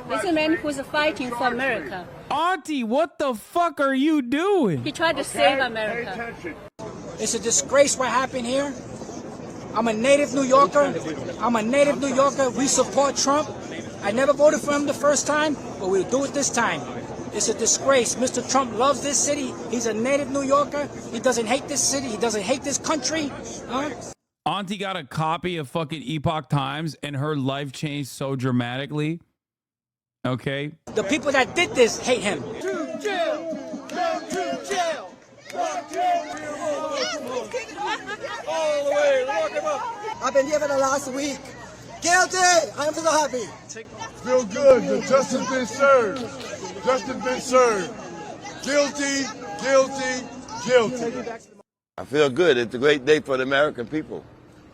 This is the man who's fighting for America. Auntie, what the fuck are you doing? He tried to save America. It's a disgrace what happened here. I'm a native New Yorker. We support Trump. I never voted for him the first time, but we'll do it this time. It's a disgrace. Mr. Trump loves this city. He's a native New Yorker. He doesn't hate this city. He doesn't hate this country. Auntie got a copy of fucking Epoch Times and her life changed so dramatically. Okay? The people that did this hate him. To jail! Go to jail! Go to jail! All the way, lock him up! I've been here for the last week. Guilty! I am so happy. Feel good. The justice been served. Justice been served. Guilty, guilty, guilty. I feel good. It's a great day for the American people.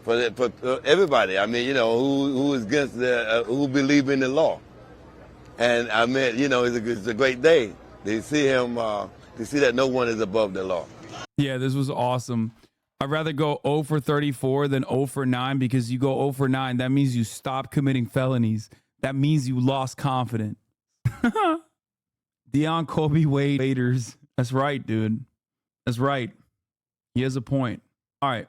for everybody. I mean, you know, who is against who believe in the law. And I mean, you know, it's a great day. They see him, they see that no one is above the law. Yeah, this was awesome. I'd rather go 0 for 34 than 0 for 9 because you go 0 for 9. That means you stop committing felonies. That means you lost confidence. Deion Kobe Waiters. That's right, dude. That's right. He has a point. All right.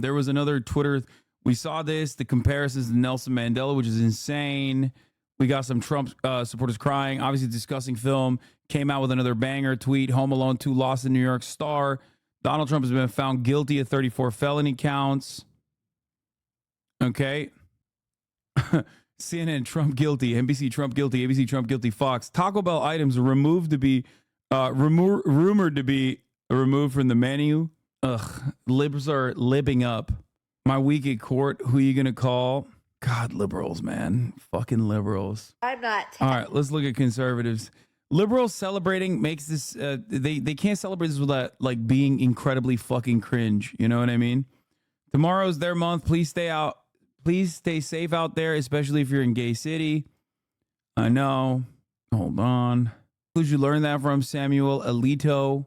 There was another Twitter. We saw this, the comparisons to Nelson Mandela, which is insane. We got some Trump supporters crying. Obviously, discussing film. Came out with another banger tweet. Home Alone 2 lost in New York Star. Donald Trump has been found guilty of 34 felony counts. Okay. CNN, Trump guilty. NBC, Trump guilty. ABC, Trump guilty. Fox. Taco Bell items removed to be, rumored to be removed from the menu. Ugh. Libs are libbing up. My week at court. Who you going to call? God, liberals, man. Fucking liberals. I'm not. All right, let's look at conservatives. Liberals celebrating makes this, they can't celebrate this without like being incredibly fucking cringe. You know what I mean? Tomorrow's their month. Please stay out. Please stay safe out there, especially if you're in Gay City. I know. Hold on. Who'd you learn that from? Samuel Alito.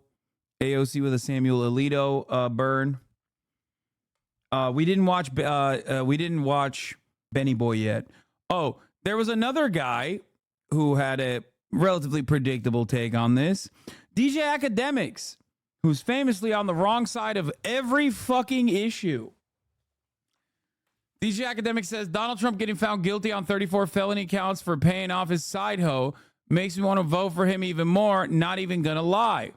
AOC with a Samuel Alito burn. We didn't watch Benny Boy yet. Oh, there was another guy who had a relatively predictable take on this. DJ Academics, who's famously on the wrong side of every fucking issue. DJ Academics says Donald Trump getting found guilty on 34 felony counts for paying off his side hoe makes me want to vote for him even more. Not even gonna lie.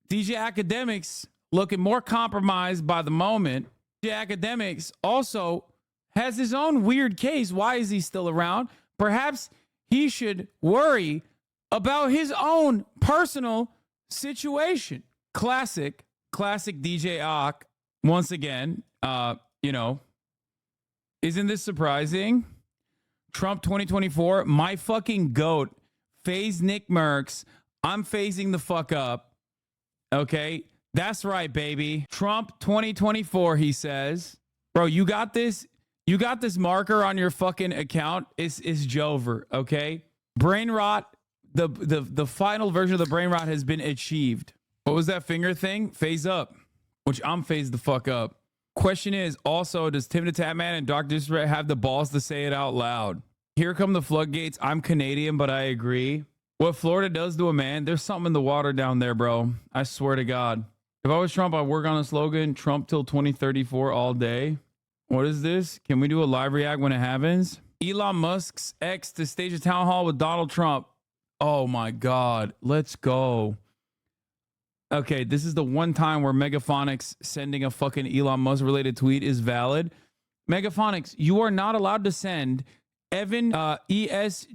DJ Academics looking more compromised by the moment. DJ Academics also has his own weird case. Why is he still around? Perhaps he should worry about his own personal situation. Classic DJ Ock. Once again, isn't this surprising? Trump 2024, my fucking goat. Phase Nick Merckx. I'm phasing the fuck up. Okay? That's right, baby. Trump 2024, he says. Bro, you got this? You got this marker on your fucking account? It's Jover, okay? Brain rot. The final version of the brain rot has been achieved. What was that finger thing? Phase up. Which I'm phased the fuck up. Question is, also, does Tim the Tatman and Dr. Disrespect have the balls to say it out loud? Here come the floodgates. I'm Canadian, but I agree. What Florida does to a man, there's something in the water down there, bro. I swear to God. If I was Trump, I'd work on a slogan, Trump till 2034 all day. What is this? Can we do a live react when it happens? Elon Musk's ex to stage a town hall with Donald Trump. Oh my God. Let's go. Okay, this is the one time where Megaphonics sending a fucking Elon Musk related tweet is valid. Megaphonics, you are not allowed to send Evan Jess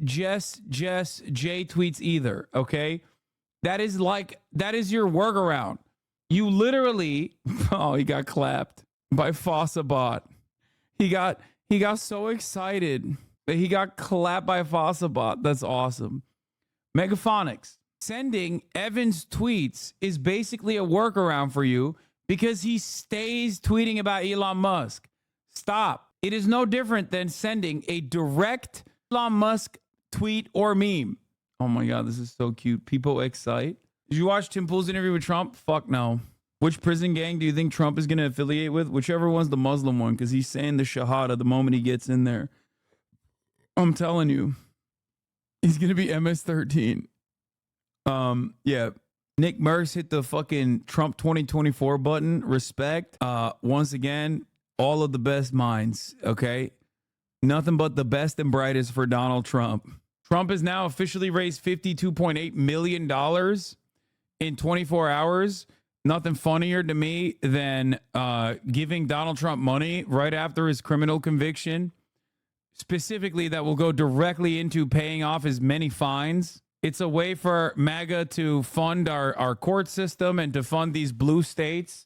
J tweets either, okay? That is your workaround. You literally, oh, he got clapped by Fossabot. He got so excited that he got clapped by Fossabot. That's awesome. Megaphonics, sending Evan's tweets is basically a workaround for you because he stays tweeting about Elon Musk. Stop. It is no different than sending a direct Elon Musk tweet or meme. Oh my God, this is so cute. People excite. Did you watch Tim Pool's interview with Trump? Fuck no. Which prison gang do you think Trump is going to affiliate with? Whichever one's the Muslim one, because he's saying the Shahada the moment he gets in there. I'm telling you, he's going to be MS-13. Yeah. Nick Merckx hit the fucking Trump 2024 button. Respect. Once again, all of the best minds. Okay. Nothing but the best and brightest for Donald Trump. Trump has now officially raised $52.8 million in 24 hours. Nothing funnier to me than giving Donald Trump money right after his criminal conviction, specifically that will go directly into paying off his many fines. It's a way for MAGA to fund our court system and to fund these blue states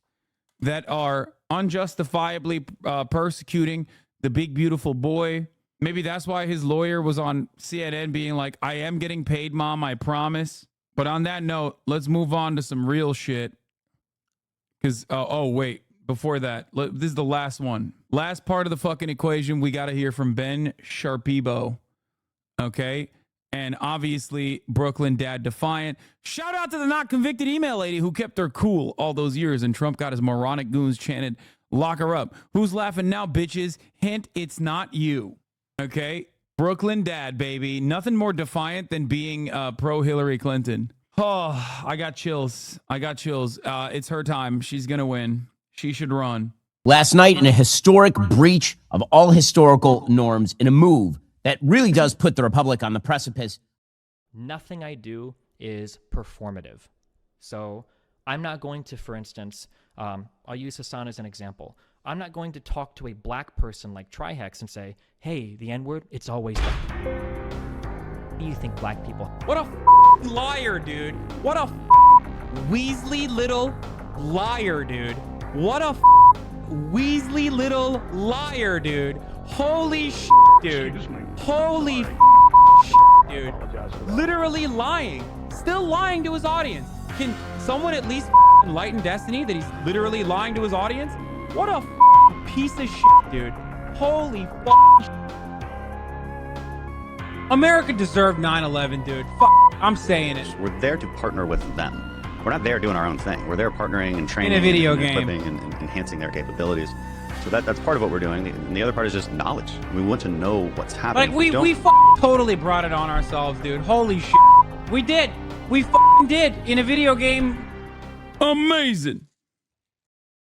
that are unjustifiably persecuting the big, beautiful boy. Maybe that's why his lawyer was on CNN being like, I am getting paid, Mom, I promise. But on that note, let's move on to some real shit. Because, oh, wait, before that, this is the last one. Last part of the fucking equation. We got to hear from Ben Sharpeebo. Okay. And obviously, Brooklyn dad defiant. Shout out to the not convicted email lady who kept her cool all those years. And Trump got his moronic goons chanted, lock her up. Who's laughing now, bitches? Hint, it's not you. Okay. Brooklyn dad, baby. Nothing more defiant than being pro Hillary Clinton. Oh, I got chills. It's her time. She's going to win. She should run. Last night, in a historic breach of all historical norms, in a move that really does put the Republic on the precipice. Nothing I do is performative. So I'm not going to, for instance, I'll use Hasan as an example. I'm not going to talk to a black person like Trihex and say, hey, the N-word, it's always there. What do you think black people? What a liar, dude. What a Weasley little liar, dude. What a Weasley little liar, dude. Holy shit, dude. Holy shit, dude. Literally lying. Still lying to his audience. Can someone at least enlighten Destiny that he's literally lying to his audience? What a piece of shit, dude. Holy shit. America deserved 9/11, dude. I'm saying it. We're there to partner with them. We're not there doing our own thing. We're there partnering and training in a video and game, equipping and enhancing their capabilities. So that's part of what we're doing. And the other part is just knowledge. We want to know what's happening. Like we totally brought it on ourselves, dude. Holy shit. We did. We did in a video game. Amazing.